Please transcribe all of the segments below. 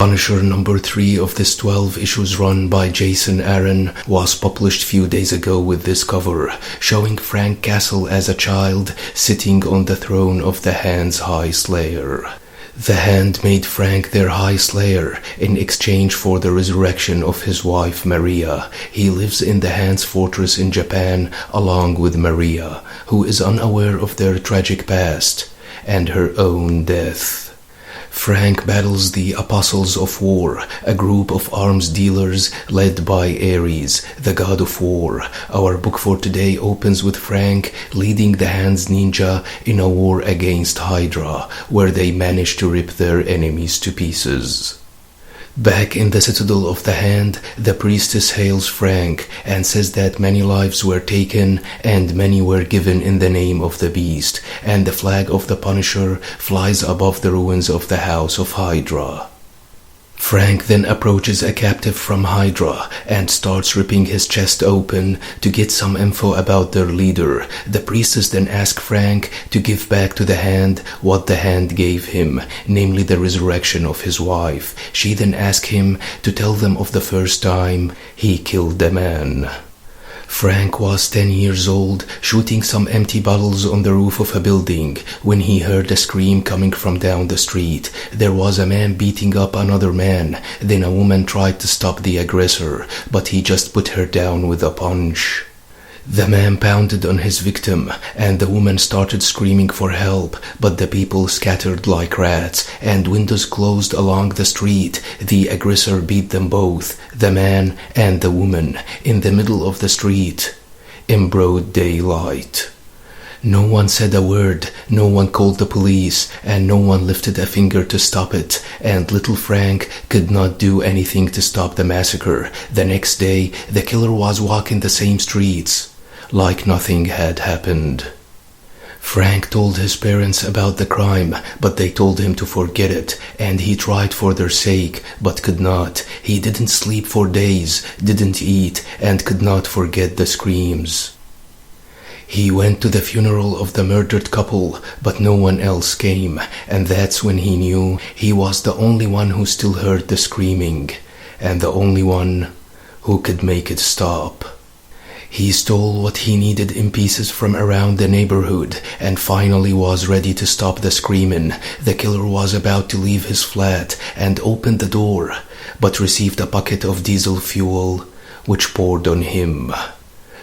Punisher number 3 of this 12 issues run by Jason Aaron was published few days ago with this cover, showing Frank Castle as a child sitting on the throne of the Hand's High Slayer. The Hand made Frank their High Slayer in exchange for the resurrection of his wife Maria. He lives in the Hand's fortress in Japan along with Maria, who is unaware of their tragic past and her own death. Frank battles the Apostles of War, a group of arms dealers led by Ares, the god of war. Our book for today opens with Frank leading the Hand's ninja in a war against Hydra, where they manage to rip their enemies to pieces. Back in the citadel of the Hand, the priestess hails Frank and says that many lives were taken and many were given in the name of the beast, and the flag of the Punisher flies above the ruins of the House of Hydra. Frank then approaches a captive from Hydra and starts ripping his chest open to get some info about their leader. The priestess then asks Frank to give back to the Hand what the Hand gave him, namely the resurrection of his wife. She then asks him to tell them of the first time he killed the man. Frank was 10 years old, shooting some empty bottles on the roof of a building, when he heard a scream coming from down the street. There was a man beating up another man. Then a woman tried to stop the aggressor, but he just put her down with a punch. The man pounded on his victim, and the woman started screaming for help, but the people scattered like rats, and windows closed along the street. The aggressor beat them both, the man and the woman, in the middle of the street, in broad daylight. No one said a word, no one called the police, and no one lifted a finger to stop it, and little Frank could not do anything to stop the massacre. The next day, the killer was walking the same streets, like nothing had happened. Frank told his parents about the crime, but they told him to forget it, and he tried for their sake, but could not. He didn't sleep for days, didn't eat, and could not forget the screams. He went to the funeral of the murdered couple, but no one else came, and that's when he knew he was the only one who still heard the screaming, and the only one who could make it stop. He stole what he needed in pieces from around the neighborhood and finally was ready to stop the screaming. The killer was about to leave his flat and opened the door, but received a bucket of diesel fuel, which poured on him.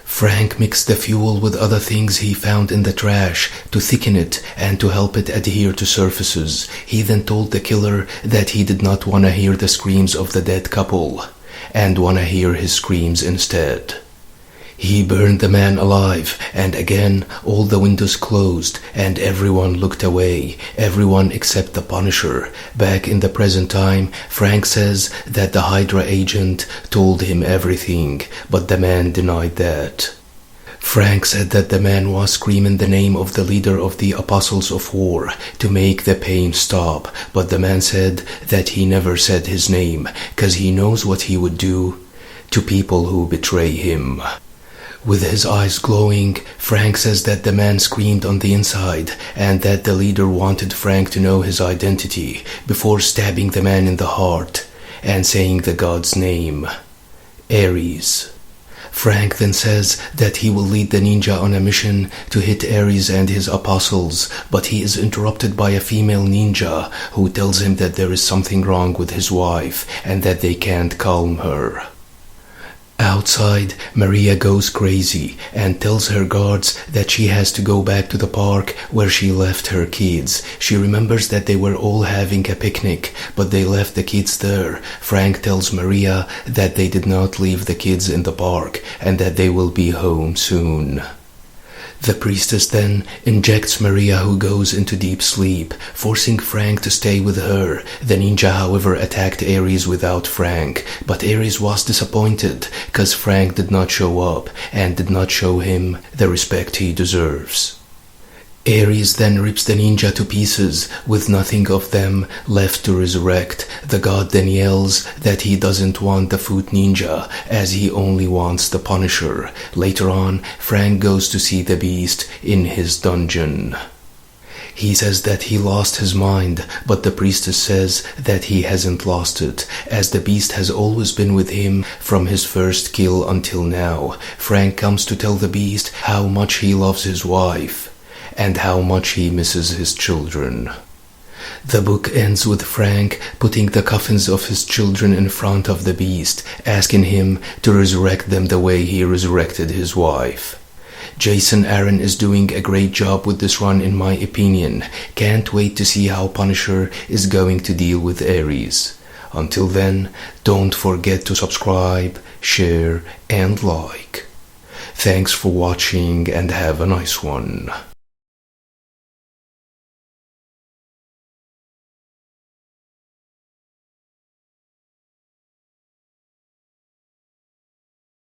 Frank mixed the fuel with other things he found in the trash to thicken it and to help it adhere to surfaces. He then told the killer that he did not want to hear the screams of the dead couple and want to hear his screams instead. He burned the man alive, and again all the windows closed and everyone looked away, everyone except the Punisher. Back in the present time, Frank says that the Hydra agent told him everything, but the man denied that. Frank said that the man was screaming the name of the leader of the Apostles of War to make the pain stop, but the man said that he never said his name, 'cause he knows what he would do to people who betray him. With his eyes glowing, Frank says that the man screamed on the inside and that the leader wanted Frank to know his identity before stabbing the man in the heart and saying the god's name, Ares. Frank then says that he will lead the ninja on a mission to hit Ares and his apostles, but he is interrupted by a female ninja who tells him that there is something wrong with his wife and that they can't calm her. Outside, Maria goes crazy and tells her guards that she has to go back to the park where she left her kids. She remembers that they were all having a picnic, but they left the kids there. Frank tells Maria that they did not leave the kids in the park and that they will be home soon. The priestess then injects Maria, who goes into deep sleep, forcing Frank to stay with her. The ninja, however, attacked Ares without Frank, but Ares was disappointed because Frank did not show up and did not show him the respect he deserves. Ares then rips the ninja to pieces, with nothing of them left to resurrect. The god then yells that he doesn't want the foot ninja, as he only wants the Punisher. Later on, Frank goes to see the beast in his dungeon. He says that he lost his mind, but the priestess says that he hasn't lost it, as the beast has always been with him from his first kill until now. Frank comes to tell the beast how much he loves his wife and how much he misses his children. The book ends with Frank putting the coffins of his children in front of the beast, asking him to resurrect them the way he resurrected his wife. Jason Aaron is doing a great job with this run in my opinion. Can't wait to see how Punisher is going to deal with Ares. Until then, don't forget to subscribe, share, and like. Thanks for watching and have a nice one.